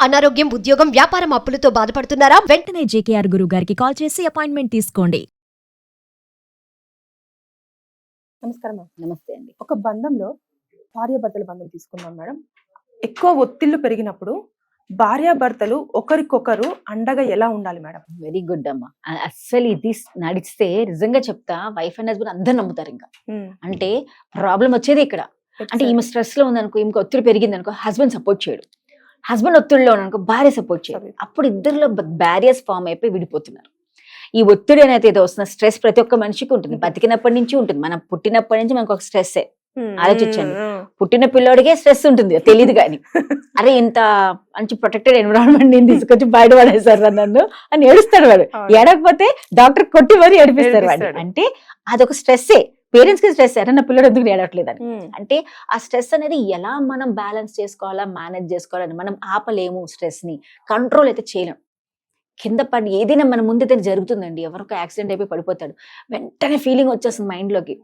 అనారోగ్యం, ఉద్యోగం, వ్యాపారం అప్పులతో బాధపడుతున్నారా? వెంటనే జేకేఆర్ గురువు గారికి కాల్ చేసి అపాయింట్మెంట్ తీసుకోండి. నమస్కారం మేడం. నమస్తే అండి. ఒక బంధంలో భార్యాభర్తల బంధం తీసుకుందాం మేడం. ఎక్కువ ఒత్తిళ్లు పెరిగినప్పుడు భార్యాభర్తలు ఒకరికొకరు అండగా ఎలా ఉండాలి మేడం? వెరీ గుడ్ అమ్మా. అస్సలు ఇది నడిస్తే నిజంగా చెప్తా, వైఫ్ అండ్ హస్బెండ్ అందరు నమ్ముతారు. ఇంకా అంటే ప్రాబ్లం వచ్చేది ఇక్కడ. అంటే ఈమె స్ట్రెస్ లో ఉందనుకో, ఈమెకు ఒత్తిడి పెరిగింది అనుకో, హస్బెండ్ సపోర్ట్ చేయడు. హస్బెండ్ ఒత్తిడిలో అనుకో, భార్య సపోర్ట్ చేయడు. అప్పుడు ఇద్దరిలో బ్యారియర్స్ ఫామ్ అయిపోయి విడిపోతున్నారు. ఈ ఒత్తిడి అనేది ఏదో వస్తున్న స్ట్రెస్ ప్రతి ఒక్క మనిషికి ఉంటుంది, బతికినప్పటి నుంచి ఉంటుంది. మనం పుట్టినప్పటి నుంచి మనకు ఒక స్ట్రెస్సే. ఆలోచించండి, పుట్టిన పిల్లోడికే స్ట్రెస్ ఉంటుంది, తెలియదు కానీ అరే ఇంత మంచి ప్రొటెక్టెడ్ ఎన్విరాన్మెంట్ నేను తీసుకొచ్చి బయట పడేసారు నన్ను అని ఏడుస్తాడు వాడు. ఏడకపోతే డాక్టర్ కొట్టి మరీ ఏడిపిస్తారు వాడు. అంటే అదొక స్ట్రెస్సే. పేరెంట్స్ కి స్ట్రెస్, నా పిల్లడు ఎందుకు ఏడవట్లేదని. అంటే ఆ స్ట్రెస్ అనేది ఎలా మనం బ్యాలెన్స్ చేసుకోవాలా, మేనేజ్ చేసుకోవాలని మనం ఆపలేము. స్ట్రెస్ ని కంట్రోల్ అయితే చేయలేం. కింద పడి ఏదైనా మన ముందైతే జరుగుతుందండి, ఎవరికి యాక్సిడెంట్ అయిపోయి పడిపోతాడు, వెంటనే ఫీలింగ్ వచ్చేస్తుంది మైండ్ లోకి,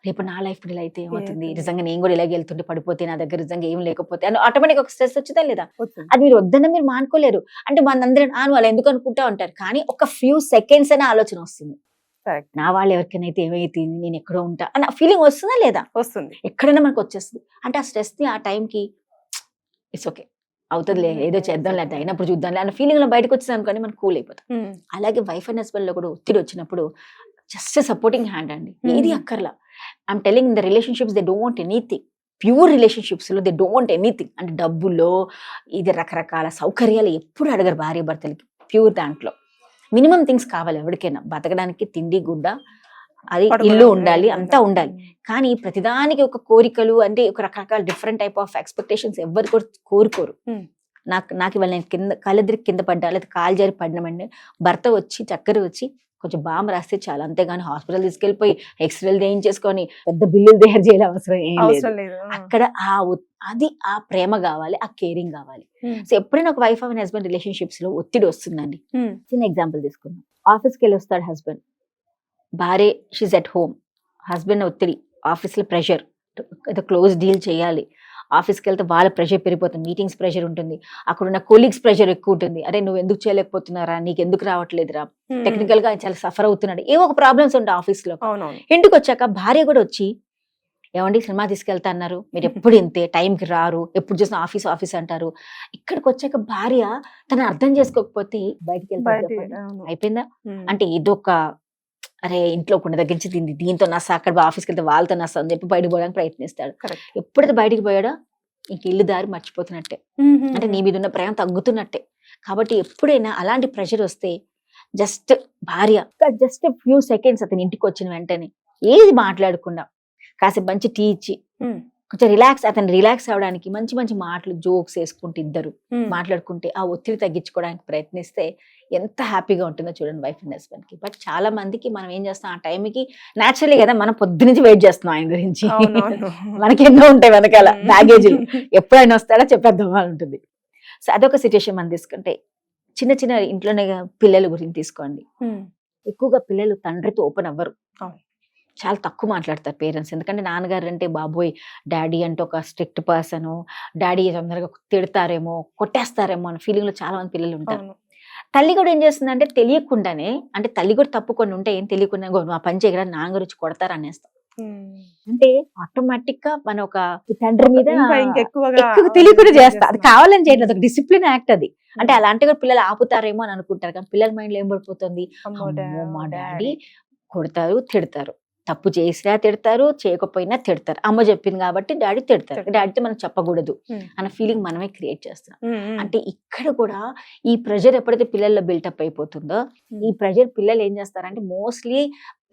రేపు నా లైఫ్ ఇలా అయితే ఏమవుతుంది, నిజంగా నేను కూడా ఇలాగ వెళ్తుంటే పడిపోతే, నా దగ్గర నిజంగా ఏం లేకపోతే అని ఆటోమేటిక్ ఒక స్ట్రెస్ వచ్చిందా లేదా? అది మీరు వద్దన్న మీరు మానుకోలేరు. అంటే మనందరం వాళ్ళు ఎందుకు అనుకుంటా ఉంటారు, కానీ ఒక ఫ్యూ సెకండ్స్ అనే ఆలోచన వస్తుంది. నా వాళ్ళు ఎవరికైనా అయితే ఏమైతే నేను ఎక్కడో ఉంటా అని ఫీలింగ్ వస్తుందా లేదా? వస్తుంది. ఎక్కడైనా మనకు వచ్చేస్తుంది. అంటే ఆ స్ట్రెస్ ని ఆ టైంకి ఇట్స్ ఓకే, అవుతుందిలే, ఏదో చేద్దాం లేదా, అయినప్పుడు చూద్దాంలే అన్న ఫీలింగ్ లో బయటకు వచ్చింది అనుకోని మనం కూల్ అయిపోతాం. అలాగే వైఫ్ అండ్ హస్బెండ్ లో కూడా ఒత్తిడి వచ్చినప్పుడు జస్ట్ సపోర్టింగ్ హ్యాండ్ అండి, ఏది అక్కర్లా. I'm telling, in the relationships they don't want anything. Pure relationships లో దే డోంట్ వాంట్ ఎనీథింగ్. అంటే డబ్బుల్లో ఇది రకరకాల సౌకర్యాలు ఎప్పుడు అడగరు భార్య భర్తలకి. ప్యూర్ దాంట్లో మినిమం థింగ్స్ కావాలి ఎవరికైనా, బతకడానికి తిండి గుడ్డ, అది ఇల్లు ఉండాలి, అంతా ఉండాలి. కానీ ప్రతిదానికి ఒక కోరికలు, అంటే ఒక రకరకాల డిఫరెంట్ టైప్ ఆఫ్ ఎక్స్పెక్టేషన్స్ ఎవరు కూడా కోరుకోరు. నాకు ఇవాళ నేను కళ్ళెదిరికి కింద పడ్డా, లేదా కాలు జారి పడినామండి, భర్త వచ్చి చక్కెర వచ్చి కొంచెం బాంబు రాస్తే చాలా, అంతేగాని హాస్పిటల్ తీసుకెళ్లిపోయి ఎక్స్రేలు చేయించేసుకొని పెద్ద బిల్లులు తయారు చేయాలి అవసరం ఏం లేదు. అక్కడ అది ఆ ప్రేమ కావాలి, ఆ కేరింగ్ కావాలి. సో ఎప్పుడైనా ఒక వైఫ్ అండ్ హస్బెండ్ రిలేషన్షిప్స్ లో ఒత్తిడి వస్తుందండి. చిన్న ఎగ్జాంపుల్ తీసుకుందాం. ఆఫీస్కి వెళ్ళి వస్తాడు హస్బెండ్, భార్య షీజ్ ఎట్ హోమ్, హస్బెండ్ ఒత్తిడి, ఆఫీస్ లో ప్రెషర్, ఏదో క్లోజ్ డీల్ చేయాలి. ఆఫీస్కి వెళ్తే వాళ్ళ ప్రెషర్ పెరిగిపోతుంది, మీటింగ్స్ ప్రెషర్ ఉంటుంది, అక్కడ ఉన్న కొలీగ్స్ ప్రెషర్ ఎక్కువ ఉంటుంది. అరే నువ్వు ఎందుకు చేయలేకపోతున్నారా, నీకు ఎందుకు రావట్లేదురా, టెక్నికల్ గా చాలా సఫర్ అవుతున్నాడు, ఏవో ఒక ప్రాబ్లమ్స్ ఉంటాయి ఆఫీస్ లో. ఇంటికి వచ్చాక భార్య కూడా వచ్చి, ఏమండి సినిమా తీసుకెళ్తా అన్నారు, మీరు ఎప్పుడు ఇంతే, టైంకి రారు, ఎప్పుడు చూసిన ఆఫీస్ ఆఫీస్ అంటారు. ఇక్కడికి వచ్చాక భార్య తను అర్థం చేసుకోకపోతే బయటికి వెళ్తే అయిపోయిందా? అంటే ఇదొక అరే ఇంట్లో కొన్ని దగ్గర నుంచి దీంతో నస, అక్కడ ఆఫీస్కి వెళ్తే వాళ్ళతో నస అని చెప్పి బయటకు పోవడానికి ప్రయత్నిస్తాడు. ఎప్పుడైతే బయటికి పోయాడో ఇంక ఇల్లు దారి మర్చిపోతున్నట్టే, అంటే నీ మీద ఉన్న ప్రేమ తగ్గుతున్నట్టే. కాబట్టి ఎప్పుడైనా అలాంటి ప్రెషర్ వస్తే జస్ట్ భార్య జస్ట్ ఫ్యూ సెకండ్స్ అతని ఇంటికి వచ్చిన వెంటనే ఏది మాట్లాడకుండా కాసేపు మంచి టీ ఇచ్చి కొంచెం అతను రిలాక్స్ అవడానికి మంచి మంచి మాటలు, జోక్స్ వేసుకుంటే ఇద్దరు మాట్లాడుకుంటే ఆ ఒత్తిడి తగ్గించుకోవడానికి ప్రయత్నిస్తే ఎంత హ్యాపీగా ఉంటుందో చూడండి వైఫ్ అండ్ హస్బెండ్ కి. బట్ చాలా మందికి మనం ఏం చేస్తాం, ఆ టైంకి న్యాచురలీ కదా మనం పొద్దు నుంచి వెయిట్ చేస్తున్నాం ఆయన గురించి, మనకి ఎన్నో ఉంటాయి వెనకాల బ్యాగేజీలు, ఎప్పుడైనా వస్తాడో చెప్పేద్దాం అని ఉంటుంది. సో అదొక సిచ్యుయేషన్ మనం తీసుకుంటే, చిన్న చిన్న ఇంట్లోనే పిల్లల గురించి తీసుకోండి. ఎక్కువగా పిల్లలు తండ్రితో ఓపెన్ అవ్వరు, చాలా తక్కువ మాట్లాడతారు పేరెంట్స్. ఎందుకంటే నాన్నగారు అంటే బాబోయ్, డాడీ అంటే ఒక స్ట్రిక్ట్ పర్సన్, డాడీ తొందరగా తిడతారేమో, కొట్టేస్తారేమో అనే ఫీలింగ్ లో చాలా మంది పిల్లలు ఉంటారు. తల్లి కూడా ఏం చేస్తుందంటే తెలియకుండానే, అంటే తల్లి కూడా తప్పు కొన్ని ఉంటే ఏం తెలియకుండా మా పని చేయగల నాన్న గురించి కొడతారు అనేస్తాం. అంటే ఆటోమేటిక్ గా మన ఒక తండ్రి మీద ఎక్కువ తెలియకుండా చేస్తా, అది కావాలని చేయట్లేదు, ఒక డిసిప్లిన్ యాక్ట్ అది. అంటే అలాంటి కూడా పిల్లలు ఆపుతారేమో అని అనుకుంటారు, కానీ పిల్లల మైండ్ లో ఏం పడిపోతుంది, మా డాడీ కొడతారు, తిడతారు, తప్పు చేసినా తిడతారు, చేయకపోయినా తిడతారు, అమ్మ చెప్పింది కాబట్టి డాడీ తిడతారు, డాడీతో మనం చెప్పకూడదు అన్న ఫీలింగ్ మనమే క్రియేట్ చేస్తాం. అంటే ఇక్కడ కూడా ఈ ప్రెషర్ ఎప్పుడైతే పిల్లల్లో బిల్టప్ అయిపోతుందో, ఈ ప్రెషర్ పిల్లలు ఏం చేస్తారంటే మోస్ట్లీ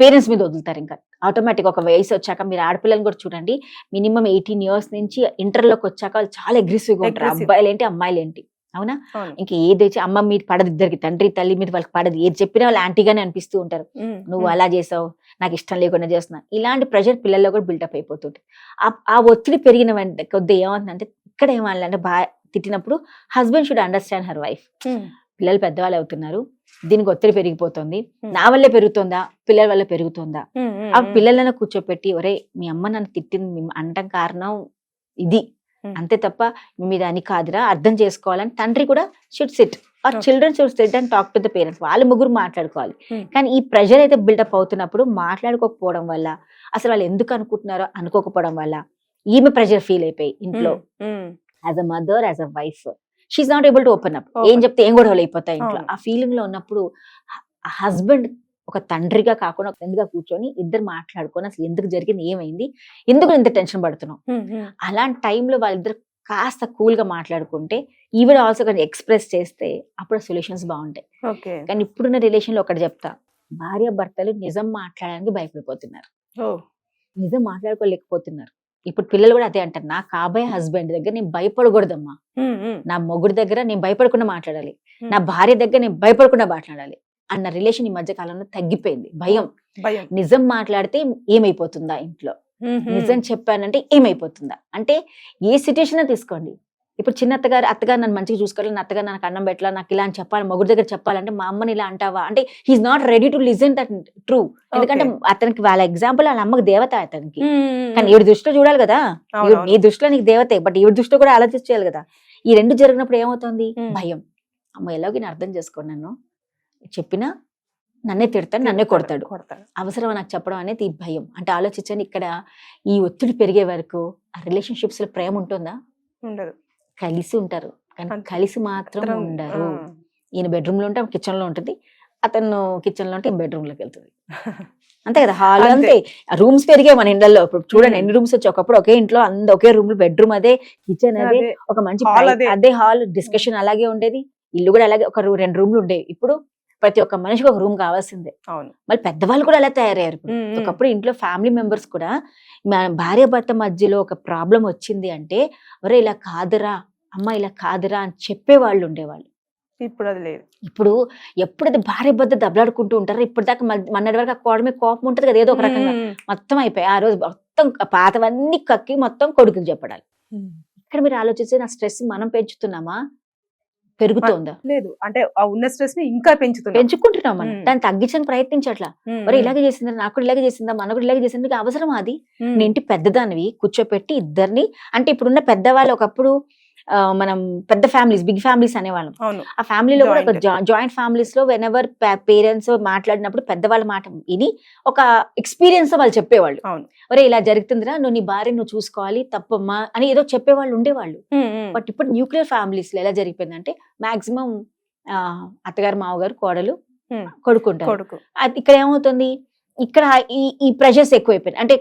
పేరెంట్స్ మీద వదులుతారు. ఇంకా ఆటోమేటిక్ ఒక వయసు వచ్చాక, మీరు ఆడపిల్లలు కూడా చూడండి, మినిమం 18 years నుంచి ఇంటర్లోకి వచ్చాక వాళ్ళు చాలా అగ్రెసివ్ గా ఉంటారు, అబ్బాయిలు ఏంటి అమ్మాయిలు ఏంటి. అవునా? ఇంకా ఏదైతే అమ్మ మీద పడదు, ఇద్దరికి తండ్రి తల్లి మీద వాళ్ళకి పడదు, ఏది చెప్పినా వాళ్ళు యాంటీగానే అనిపిస్తూ ఉంటారు. నువ్వు అలా చేసావు, నాకు ఇష్టం లేకుండా చేస్తున్నా, ఇలాంటి ప్రెషర్ పిల్లల్లో కూడా బిల్డప్ అయిపోతుంది. ఆ ఒత్తిడి పెరిగిన వెంటనే కొద్దిగా ఏమవుతుందంటే, ఇక్కడ ఏమన్నా బాగా తిట్టినప్పుడు husband should understand her wife. పిల్లలు పెద్దవాళ్ళు అవుతున్నారు, దీనికి ఒత్తిడి పెరిగిపోతుంది, నా వల్లే పెరుగుతుందా, పిల్లల వల్ల పెరుగుతుందా, ఆ పిల్లలను కూర్చోపెట్టి, ఒరే మీ అమ్మ నన్ను తిట్టింది అంటాం కారణం ఇది, అంతే తప్ప మీద అని కాదురా, అర్థం చేసుకోవాలని తండ్రి కూడా should sit, or children should sit and talk to the parents. వాళ్ళు ముగ్గురు మాట్లాడుకోవాలి. కానీ ఈ ప్రెషర్ అయితే బిల్డప్ అవుతున్నప్పుడు మాట్లాడుకోకపోవడం వల్ల, అసలు వాళ్ళు ఎందుకు అనుకుంటున్నారో అనుకోకపోవడం వల్ల ఈమె ప్రెషర్ ఫీల్ అయిపోయి ఇంట్లో as a mother, as a wife she's not able to open up. ఏం చెప్తే ఏం గొడవలు అయిపోతాయి ఇంట్లో. ఆ ఫీలింగ్ లో ఉన్నప్పుడు హస్బెండ్ ఒక తండ్రిగా కాకుండా ఒక ఫ్రెండ్గా కూర్చొని ఇద్దరు మాట్లాడుకొని అసలు ఎందుకు జరిగింది, ఏమైంది, ఎందుకు ఇంత టెన్షన్ పడుతున్నాం, అలాంటి టైంలో వాళ్ళిద్దరు కాస్త కూల్ గా మాట్లాడుకుంటే, ఈవిడ ఆల్సో కొంచెం ఎక్స్ప్రెస్ చేస్తే అప్పుడు సొల్యూషన్స్ బాగుంటాయి. కానీ ఇప్పుడున్న రిలేషన్ లో ఒకటి చెప్తా, భార్య భర్తలు నిజం మాట్లాడడానికి భయపడిపోతున్నారు, నిజం మాట్లాడుకోలేకపోతున్నారు. ఇప్పుడు పిల్లలు కూడా అదే అంటారు, నా కాబోయే హస్బెండ్ దగ్గర నేను భయపడకూడదమ్మా, నా మొగుడు దగ్గర నేను భయపడకుండా మాట్లాడాలి, నా భార్య దగ్గర నేను భయపడకుండా మాట్లాడాలి అన్న రిలేషన్ ఈ మధ్య కాలంలో తగ్గిపోయింది. భయం. నిజం మాట్లాడితే ఏమైపోతుందా ఇంట్లో, నిజం చెప్పానంటే ఏమైపోతుందా, అంటే ఏ సిచ్యుయేషన్ తీసుకోండి. ఇప్పుడు చిన్న అత్తగారు నన్ను మంచిగా చూసుకోవాలి, నా అత్తగారు నాకు అన్నం పెట్టాలి, నాకు ఇలా అని చెప్పాలి, మొగుడు దగ్గర చెప్పాలంటే మా అమ్మని ఇలా అంటావా అంటే he's not ready to listen that true. ఎందుకంటే అతనికి వాళ్ళ ఎగ్జాంపుల్ వాళ్ళ అమ్మకి దేవత అతనికి, కానీ ఈవిడ దృష్టిలో చూడాలి కదా, నీ దృష్టిలో నీకు దేవతే, బట్ ఈవిడ దృష్టిలో కూడా ఆలోచించాలి కదా. ఈ రెండు జరిగినప్పుడు ఏమవుతుంది, భయం. అమ్మ ఎలాగో నేను అర్థం చేసుకోండి, నన్ను చెప్పినా నన్నే తిడతాడు, నన్నే కొడతాడు, అవసరం నాకు చెప్పడం అనేది ఈ భయం. అంటే ఆలోచించండి, ఇక్కడ ఈ ఒత్తిడి పెరిగే వరకు ఆ రిలేషన్షిప్స్ లో ప్రేమ ఉంటుందా, ఉండదు. కలిసి ఉంటారు కానీ కలిసి మాత్రం ఉండరు. ఈయన బెడ్రూమ్ లో ఉంటే కిచెన్ లో ఉంటుంది, అతను కిచెన్ లో ఉంటే బెడ్రూమ్ లోకి వెళ్తుంది, అంతే కదా. హాల్ అంతే, రూమ్స్ పెరిగాయి మన ఇండ్లలో. ఇప్పుడు చూడండి ఎన్ని రూమ్స్ వచ్చి, ఒకప్పుడు ఒకే ఇంట్లో ఒకే రూమ్, బెడ్రూమ్ అదే, కిచెన్ అదే, ఒక మంచి అదే హాల్, డిస్కషన్ అలాగే ఉండేది, ఇల్లు కూడా అలాగే, ఒక 2 రూమ్లు ఉండేవి. ఇప్పుడు ప్రతి ఒక్క మనిషికి ఒక రూమ్ కావాల్సిందే. మళ్ళీ పెద్దవాళ్ళు కూడా అలా తయారయ్యారు. ఒకప్పుడు ఇంట్లో ఫ్యామిలీ మెంబర్స్ కూడా భార్య భర్త మధ్యలో ఒక ప్రాబ్లం వచ్చింది అంటే, ఒరే ఇలా కాదురా అమ్మ, ఇలా కాదురా అని చెప్పేవాళ్ళు ఉండేవాళ్ళు. ఇప్పుడు అది లేదు. ఇప్పుడు ఎప్పుడైతే భార్య భర్త దెబ్బలాడుకుంటూ ఉంటారో, ఇప్పటిదాకా మొన్నటి వరకు ఆ కోడమే కోపం ఉంటుంది కదా, ఏదో ఒక రకంగా మొత్తం అయిపోయి ఆ రోజు మొత్తం పాతవన్నీ కక్కి మొత్తం కొడుకుకి చెప్పడాలి. ఇక్కడ మీరు ఆలోచిస్తే, నా స్ట్రెస్ మనం పెంచుతున్నామా, పెరుగుతోందా? లేదు, అంటే ఆ ఉన్న స్ట్రెస్ ని ఇంకా పెంచుకుంటున్నాం మనం. దాన్ని తగ్గించని ప్రయత్నించట్లా. మరి ఇలాగే చేసిందా, నాకు కూడా ఇలాగే చేసిందా, మన కూడా ఇలాగే చేసిందా, అవసరం అది. నీ ఇంటి పెద్దదానివి కూర్చోపెట్టి ఇద్దరిని, అంటే ఇప్పుడున్న పెద్దవాళ్ళు, ఒకప్పుడు మనం పెద్ద ఫ్యామిలీస్, బిగ్ ఫ్యామిలీస్ అనేవాళ్ళం. ఆ ఫ్యామిలీలో కూడా ఒక జాయింట్ ఫ్యామిలీస్ లో వెన్ ఎవర్ పేరెంట్స్ మాట్లాడినప్పుడు పెద్దవాళ్ళ మాట విని ఒక ఎక్స్పీరియన్స్ వాళ్ళు చెప్పేవాళ్ళు. ఒరే ఇలా జరుగుతుందిరా, నువ్వు నీ భార్య నువ్వు చూసుకోవాలి తప్పమ్మా అని ఏదో చెప్పేవాళ్ళు ఉండేవాళ్ళు. బట్ ఇప్పుడు న్యూక్లియర్ ఫ్యామిలీస్ లో ఎలా జరిగిపోయిందంటే, మాక్సిమం అత్తగారు, మామగారు, కోడలు, కొడుకుంటారు. ఇక్కడ ఏమవుతుంది, ఇక్కడ ఈ ప్రెషర్స్ ఎక్కువైపోయినాయి. అంటే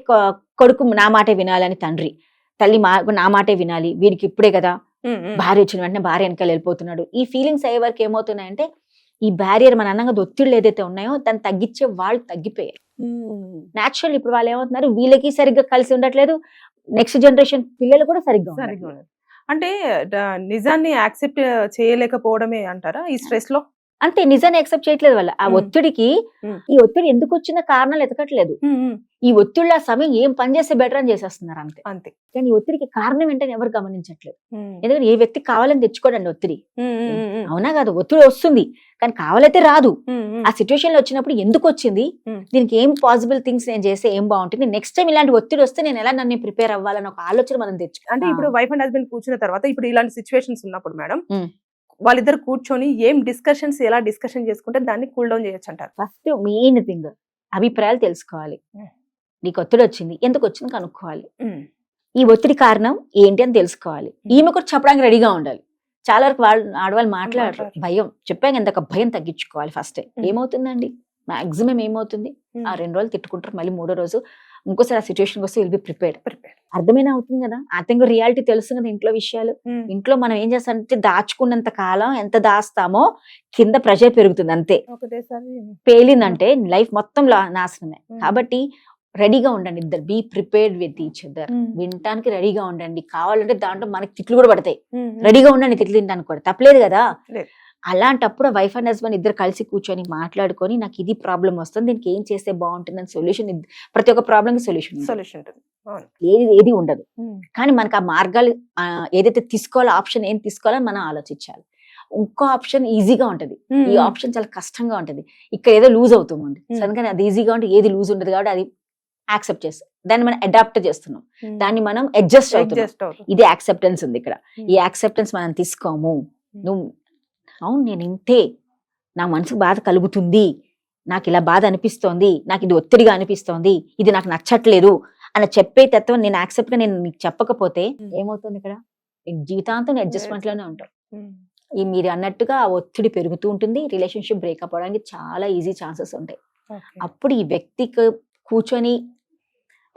కొడుకు నా మాటే వినాలని తండ్రి, తల్లి నా మాటే వినాలి, వీడికి ఇప్పుడే కదా భార్య వచ్చిన వెంటనే భార్య వెనకాల వెళ్ళిపోతున్నాడు. ఈ ఫీలింగ్స్ అయ్యే వరకు ఏమవుతున్నాయంటే, ఈ బ్యారియర్ మన అన్నంగా ఒత్తిళ్ళు ఏదైతే ఉన్నాయో దాన్ని తగ్గించే వాళ్ళు తగ్గిపోయారు. నేచురల్ ఇప్పుడు వాళ్ళు ఏమవుతున్నారు, వీళ్ళకి సరిగ్గా కలిసి ఉండట్లేదు, నెక్స్ట్ జనరేషన్ పిల్లలు కూడా సరిగ్గా అంటే నిజాన్ని యాక్సెప్ట్ చేయలేకపోవడమే అంటారా ఈ స్ట్రెస్ లో? అంతే, నిజాన్ని యాక్సెప్ట్ చేయట్లేదు వాళ్ళు. ఆ ఒత్తిడికి, ఈ ఒత్తిడి ఎందుకు వచ్చిన కారణాలు ఎతకట్లేదు. ఈ ఒత్తిడిలో ఆ సమయం ఏం పని చేస్తే బెటర్ అని చేసేస్తున్నారు అంతే. అంతే, కానీ ఈ ఒత్తిడికి కారణం ఏంటని ఎవరు గమనించట్లేదు. ఎందుకంటే ఏ వ్యక్తి కావాలని తెచ్చుకోడండి ఒత్తిడి, అవునా కాదు? ఒత్తిడి వస్తుంది కానీ కావాలైతే రాదు. ఆ సిచ్యువేషన్ లో వచ్చినప్పుడు ఎందుకు వచ్చింది, దీనికి ఏం పాసిబుల్ థింగ్స్ నేను చేస్తే ఏం బాగుంటుంది, నెక్స్ట్ టైం ఇలాంటి ఒత్తిడి వస్తే నేను ఎలా నన్ను ప్రిపేర్ అవ్వాలని ఒక ఆలోచన మనం తెచ్చు. అంటే ఇప్పుడు వైఫ్ అండ్ హస్బెండ్ కూర్చున్న తర్వాత, ఇప్పుడు ఇలాంటి సిచ్యువేషన్స్ ఉన్నప్పుడు మేడం, వాళ్ళిద్దరు కూర్చొని ఏం డిస్కషన్స్, ఎలా డిస్కషన్ చేసుకుంటే దాన్ని కూల్ డౌన్ చేయొచ్చు అంటారు? ఫస్ట్ మెయిన్ థింగ్, అభిప్రాయాలు తెలుసుకోవాలి. నీకు ఒత్తిడి వచ్చింది, ఎందుకు వచ్చింది కనుక్కోవాలి. ఈ ఒత్తిడి కారణం ఏంటి అని తెలుసుకోవాలి. ఈమె కూడా చెప్పడానికి రెడీగా ఉండాలి. చాలా వరకు ఆడవాళ్ళు మాట్లాడరు, భయం. చెప్పాక ఎంత భయం తగ్గించుకోవాలి ఫస్ట్. ఏమవుతుందండి, మాక్సిమం ఏమవుతుంది, ఆ 2 రోజులు తిట్టుకుంటారు, మళ్ళీ 3వ రోజు ఇంకోసారి ఆ సిచ్యువేషన్ వస్తే విల్ బి ప్రిపేర్డ్. అర్థమైనా అవుతుంది కదా, అతనికి రియాలిటీ తెలుసు కదా ఇంట్లో విషయాలు. ఇంట్లో మనం ఏం చేస్తామంటే, దాచుకున్నంత కాలం ఎంత దాస్తామో కింద ప్రెషర్ పెరుగుతుంది అంతే. పేలిందంటే లైఫ్ మొత్తం నాశనమే. కాబట్టి రెడీగా ఉండండి ఇద్దరు, be prepared with each other. వినటానికి రెడీగా ఉండండి, కావాలంటే దాంట్లో మనకి తిట్లు కూడా పడతాయి, రెడీగా ఉండండి తిట్లు తినడానికి కూడా, తప్పలేదు కదా. అలాంటప్పుడు వైఫ్ అండ్ హస్బెండ్ ఇద్దరు కలిసి కూర్చొని మాట్లాడుకొని, నాకు ఇది ప్రాబ్లం వస్తుంది, దీనికి ఏం చేస్తే బాగుంటుంది అని సొల్యూషన్, ప్రతి ఒక్క ప్రాబ్లం కి సొల్యూషన్ ఏది ఉండదు. కానీ మనకు ఆ మార్గాలు ఏదైతే తీసుకోవాలో, ఆప్షన్ ఏం తీసుకోవాలని మనం ఆలోచించాలి. ఇంకో ఆప్షన్ ఈజీగా ఉంటది, ఈ ఆప్షన్ చాలా కష్టంగా ఉంటది. ఇక్కడ ఏదో లూజ్ అవుతుంది, అందుకని అది ఈజీగా ఉంటే ఏది లూజ్ ఉండదు, కాబట్టి అది యాక్సెప్ట్ చేస్తాం, దాన్ని మనం అడాప్ట్ చేస్తున్నాం, దాన్ని మనం అడ్జస్ట్ అవుతున్నాం. అడ్జస్ట్ అవుతుంది. ఇది యాక్సెప్టెన్స్ ఉంది ఇక్కడ. ఈ యాక్సెప్టెన్స్ మనం తీసుకోము. నువ్వు అవును నేను ఇంతే, నా మనసుకు బాధ కలుగుతుంది, నాకు ఇలా బాధ అనిపిస్తోంది, నాకు ఇది ఒత్తిడిగా అనిపిస్తోంది, ఇది నాకు నచ్చట్లేదు అని చెప్పే తత్వం నేను యాక్సెప్ట్ గా నేను నీకు చెప్పకపోతే ఏమవుతుంది ఇక్కడ? జీవితాంతం అడ్జస్ట్మెంట్ లోనే ఉంటాం. ఈ మీరు అన్నట్టుగా ఆ ఒత్తిడి పెరుగుతూ ఉంటుంది, రిలేషన్షిప్ బ్రేకప్ అవడానికి చాలా ఈజీ ఛాన్సెస్ ఉంటాయి. అప్పుడు ఈ వ్యక్తికి కూర్చొని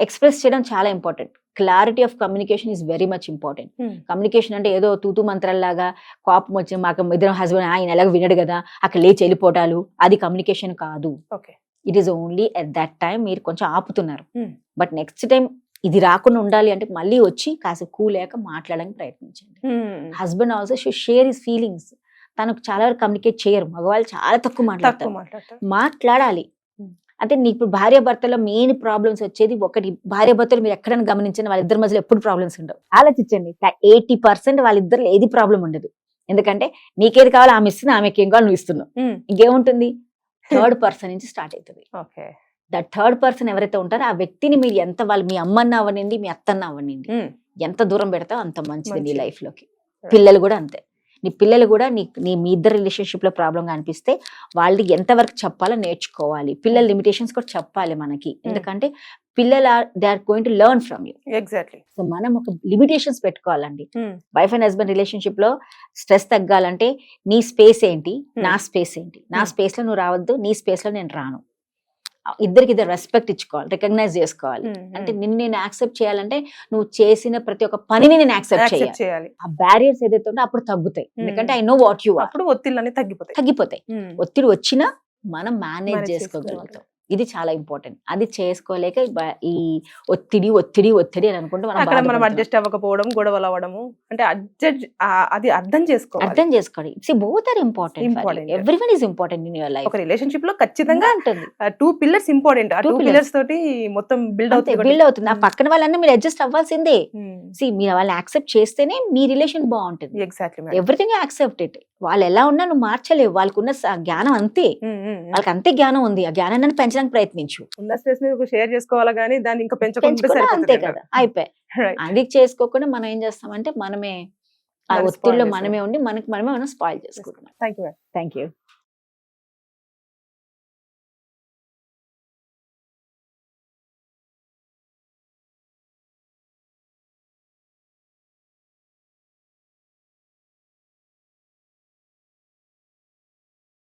ఎక్స్ప్రెస్ చేయడం చాలా important. Clarity of communication is very much important. Communication అంటే ఏదో తూతూ మంత్రాల్లాగా కోపం వచ్చి మాకు ఇద్దరం హస్బెండ్ ఆయన ఎలాగ వినడు కదా అక్కడ లేచి వెళ్ళిపోవటాలు, అది కమ్యూనికేషన్ కాదు. It is only at that time మీరు కొంచెం ఆపుతున్నారు. బట్ నెక్స్ట్ టైం ఇది రాకుండా ఉండాలి అంటే మళ్ళీ వచ్చి కాసేపు కూలేక మాట్లాడడానికి ప్రయత్నించండి. Husband also should share his feelings. తనకు చాలా వరకు కమ్యూనికేట్ చేయరు, మగవాళ్ళు చాలా తక్కువ మాట్లాడాలి. అంటే నీకు ఇప్పుడు భార్యాభర్తలో మెయిన్ ప్రాబ్లమ్స్ వచ్చేది ఒకటి, భార్యాభర్తలు మీరు ఎక్కడైనా గమనించండి వాళ్ళిద్దరి మధ్యలో ఎప్పుడు ప్రాబ్లమ్స్ ఉండవు. ఆలోచించండి, 80% వాళ్ళిద్దరు ఏది ప్రాబ్లం ఉండదు. ఎందుకంటే నీకేది కావాలో ఆమె ఇస్తుంది, ఆమెకి ఏం కావాలో నువ్వు ఇస్తున్నావు. ఇంకేముంటుంది? థర్డ్ పర్సన్ నుంచి స్టార్ట్ అవుతుంది. దట్ థర్డ్ పర్సన్ ఎవరైతే ఉంటారో ఆ వ్యక్తిని మీరు ఎంత, వాళ్ళు మీ అమ్మన్న అవ్వనింది, మీ అత్తన్న అవ్వనింది, ఎంత దూరం పెడతావు అంత మంచిది నీ లైఫ్ లోకి. పిల్లలు కూడా అంతే. నీ పిల్లలు కూడా మీ ఇద్దరు రిలేషన్షిప్ లో ప్రాబ్లం గా అనిపిస్తే వాళ్ళకి ఎంతవరకు చెప్పాలో నేర్చుకోవాలి. పిల్లల లిమిటేషన్స్ కూడా చెప్పాలి మనకి. ఎందుకంటే పిల్లలు they are going to learn from you. Exactly. So మనం ఒక లిమిటేషన్స్ పెట్టుకోవాలండి. వైఫ్ అండ్ హస్బెండ్ రిలేషన్షిప్ లో స్ట్రెస్ తగ్గాలంటే నీ స్పేస్ ఏంటి, నా స్పేస్ ఏంటి, నా స్పేస్ లో నువ్వు రావద్దు, నీ స్పేస్ లో నేను రాను. ఇద్దరికి ఇద్దరు రెస్పెక్ట్ ఇచ్చుకోవాలి, రికగ్నైజ్ చేసుకోవాలి. అంటే నిన్ను నేను యాక్సెప్ట్ చేయాలంటే నువ్వు చేసిన ప్రతి ఒక్క పనిని నేను యాక్సెప్ట్ చేయాలి. ఆ బ్యారియర్స్ ఏదైతే ఉందో అప్పుడు తగ్గుతాయి. ఎందుకంటే I know what you are. అప్పుడు ఒత్తిళ్ళని తగ్గిపోతాయి. ఒత్తిడి వచ్చినా మనం మేనేజ్ చేసుకోగలుగుతాం. ఇది చాలా ఇంపార్టెంట్. అది చేసుకోలేక ఈ ఒత్తిడి ఒత్తిడి ఒత్తిడి అని అనుకుంటే మనం అడ్జస్ట్ అవ్వకపోవడం, గొడవలు అవ్వడము, అంటే అది అర్థం చేసుకోవాలి. See, both are important. Everyone is important in your life. ఒక రిలేషన్షిప్ లో ఖచ్చితంగా ఉంటుంది 2 పిల్లర్స్ ఇంపార్టెంట్. ఆ 2 పిల్లర్స్ తోటి మొత్తం బిల్డ్ అవుతుంది. ఆ పక్కన వాళ్ళని మీరు అడ్జస్ట్ అవ్వాల్సిందే. See, మీరు వాళ్ళని యాక్సెప్ట్ చేస్తేనే మీ రిలేషన్ బాగుంటుంది. ఎగ్జాక్ట్లీ. Everything accept it. వాళ్ళు ఎలా ఉన్నా నువ్వు మార్చలేవు. వాళ్ళకున్న జ్ఞానం అంతే, వాళ్ళకి అంతే జ్ఞానం ఉంది. ఆ జ్ఞానాన్ని పెంచడానికి ప్రయత్నించు. ఉన్న స్ట్రెస్ ని షేర్ చేసుకోవాలా గానీ దాన్ని ఇంకా పెంచుకుంటే అంతే కదా, అయిపోయి. అది చేసుకోకుండా మనం ఏం చేస్తామంటే మనమే ఆ ఒత్తిడిలో మనమే ఉండి మనమే మనం స్పాయిల్ చేసుకుంటున్నాం. Thank you.